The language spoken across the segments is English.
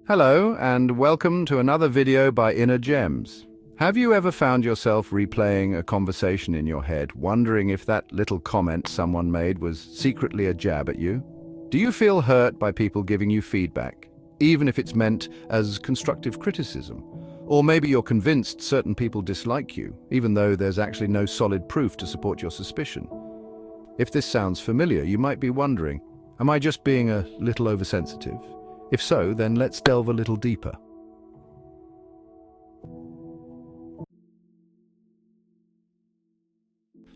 Hello, and welcome to another video by Inner Gems. Have you ever found yourself replaying a conversation in your head, wondering if that little comment someone made was secretly a jab at you? Do you feel hurt by people giving you feedback, even if it's meant as constructive criticism? Or maybe you're convinced certain people dislike you, even though there's actually no solid proof to support your suspicion. If this sounds familiar, you might be wondering, am I just being a little oversensitive? If so, then let's delve a little deeper.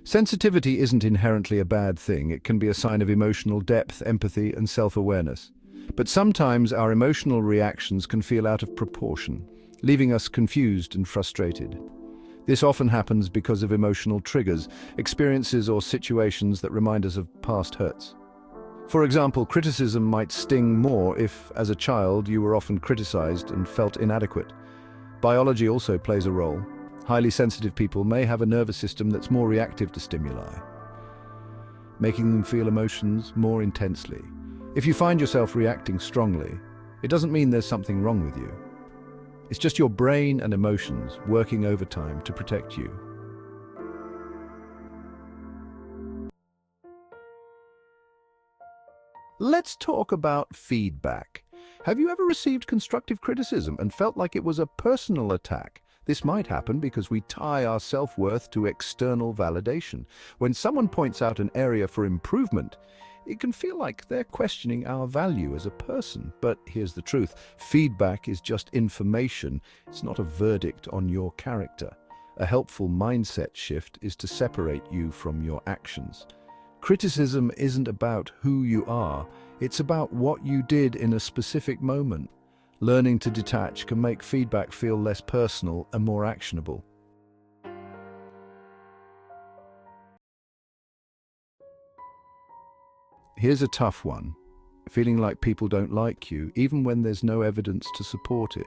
Sensitivity isn't inherently a bad thing. It can be a sign of emotional depth, empathy, and self-awareness. But sometimes our emotional reactions can feel out of proportion, leaving us confused and frustrated. This often happens because of emotional triggers, experiences or situations that remind us of past hurts. For example, criticism might sting more if, as a child, you were often criticized and felt inadequate. Biology also plays a role. Highly sensitive people may have a nervous system that's more reactive to stimuli, making them feel emotions more intensely. If you find yourself reacting strongly, it doesn't mean there's something wrong with you. It's just your brain and emotions working overtime to protect you. Let's talk about feedback. Have you ever received constructive criticism and felt like it was a personal attack? This might happen because we tie our self-worth to external validation. When someone points out an area for improvement, it can feel like they're questioning our value as a person. But here's the truth. Feedback is just information. It's not a verdict on your character. A helpful mindset shift is to separate you from your actions. Criticism isn't about who you are, it's about what you did in a specific moment. Learning to detach can make feedback feel less personal and more actionable. Here's a tough one. Feeling like people don't like you, even when there's no evidence to support it.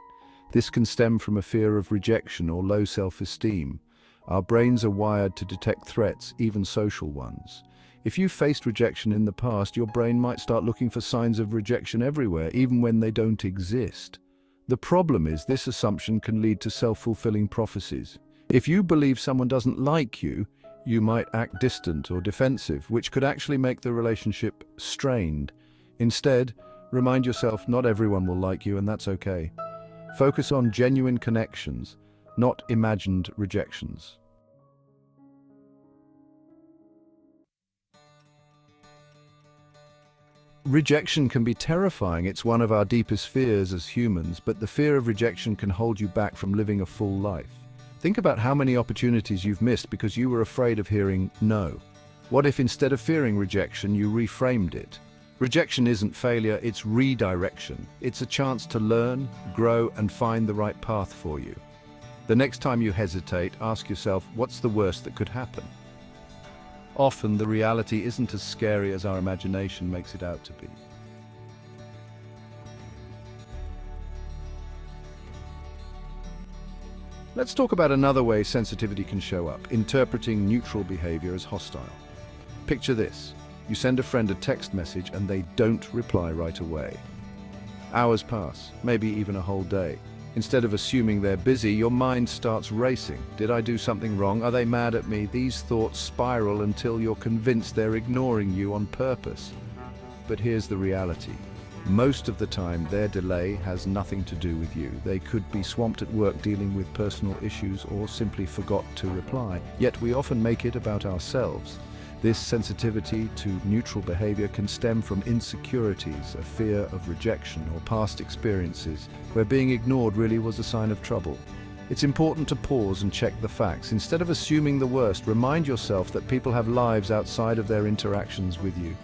This can stem from a fear of rejection or low self-esteem. Our brains are wired to detect threats, even social ones. If you've faced rejection in the past, your brain might start looking for signs of rejection everywhere, even when they don't exist. The problem is this assumption can lead to self-fulfilling prophecies. If you believe someone doesn't like you, you might act distant or defensive, which could actually make the relationship strained. Instead, remind yourself not everyone will like you, and that's okay. Focus on genuine connections, not imagined rejections. Rejection can be terrifying. It's one of our deepest fears as humans, but the fear of rejection can hold you back from living a full life. Think about how many opportunities you've missed because you were afraid of hearing no. What if instead of fearing rejection, you reframed it? Rejection isn't failure, it's redirection. It's a chance to learn, grow, and find the right path for you. The next time you hesitate, ask yourself, what's the worst that could happen? Often, the reality isn't as scary as our imagination makes it out to be. Let's talk about another way sensitivity can show up, interpreting neutral behavior as hostile. Picture this. You send a friend a text message and they don't reply right away. Hours pass, maybe even a whole day. Instead of assuming they're busy, your mind starts racing. Did I do something wrong? Are they mad at me? These thoughts spiral until you're convinced they're ignoring you on purpose. But here's the reality. Most of the time, their delay has nothing to do with you. They could be swamped at work dealing with personal issues or simply forgot to reply. Yet we often make it about ourselves. This sensitivity to neutral behavior can stem from insecurities, a fear of rejection, or past experiences where being ignored really was a sign of trouble. It's important to pause and check the facts. Instead of assuming the worst, remind yourself that people have lives outside of their interactions with you.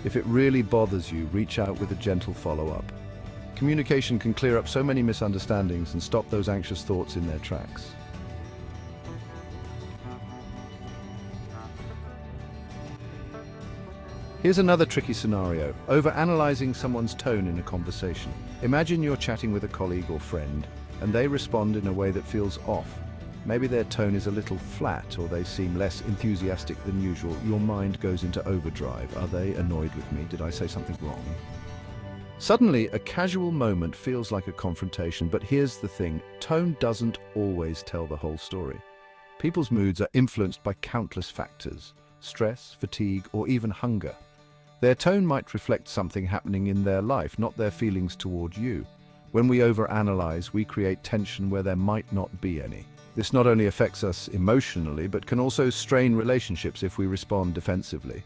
If it really bothers you, reach out with a gentle follow-up. Communication can clear up so many misunderstandings and stop those anxious thoughts in their tracks. Here's another tricky scenario, overanalyzing someone's tone in a conversation. Imagine you're chatting with a colleague or friend, and they respond in a way that feels off. Maybe their tone is a little flat, or they seem less enthusiastic than usual. Your mind goes into overdrive. Are they annoyed with me? Did I say something wrong? Suddenly, a casual moment feels like a confrontation, but here's the thing, tone doesn't always tell the whole story. People's moods are influenced by countless factors: stress, fatigue, or even hunger. Their tone might reflect something happening in their life, not their feelings toward you. When we overanalyze, we create tension where there might not be any. This not only affects us emotionally, but can also strain relationships if we respond defensively.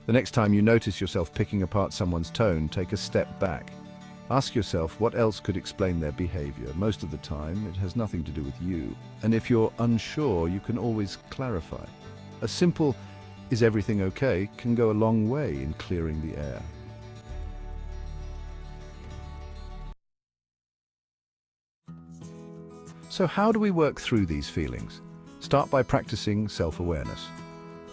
The next time you notice yourself picking apart someone's tone, take a step back. Ask yourself what else could explain their behavior. Most of the time, it has nothing to do with you. And if you're unsure, you can always clarify. A simple, "Is everything okay?" can go a long way in clearing the air. So how do we work through these feelings? Start by practicing self-awareness.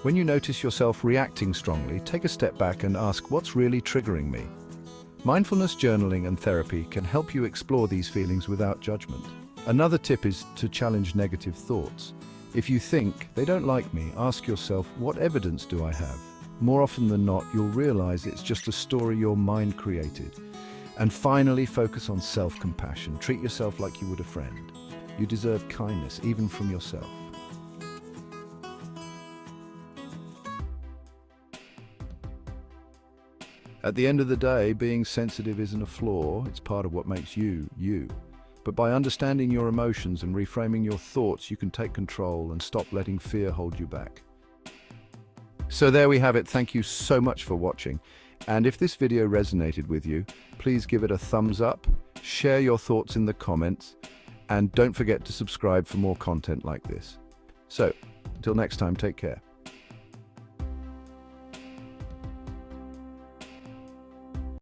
When you notice yourself reacting strongly, take a step back and ask, what's really triggering me? Mindfulness journaling and therapy can help you explore these feelings without judgment. Another tip is to challenge negative thoughts. If you think, "They don't like me," ask yourself, what evidence do I have? More often than not, you'll realize it's just a story your mind created. And finally, focus on self-compassion. Treat yourself like you would a friend. You deserve kindness, even from yourself. At the end of the day, being sensitive isn't a flaw, it's part of what makes you, you. But by understanding your emotions and reframing your thoughts, you can take control and stop letting fear hold you back. So there we have it. Thank you so much for watching. And if this video resonated with you, please give it a thumbs up, share your thoughts in the comments, and don't forget to subscribe for more content like this. So, until next time, take care.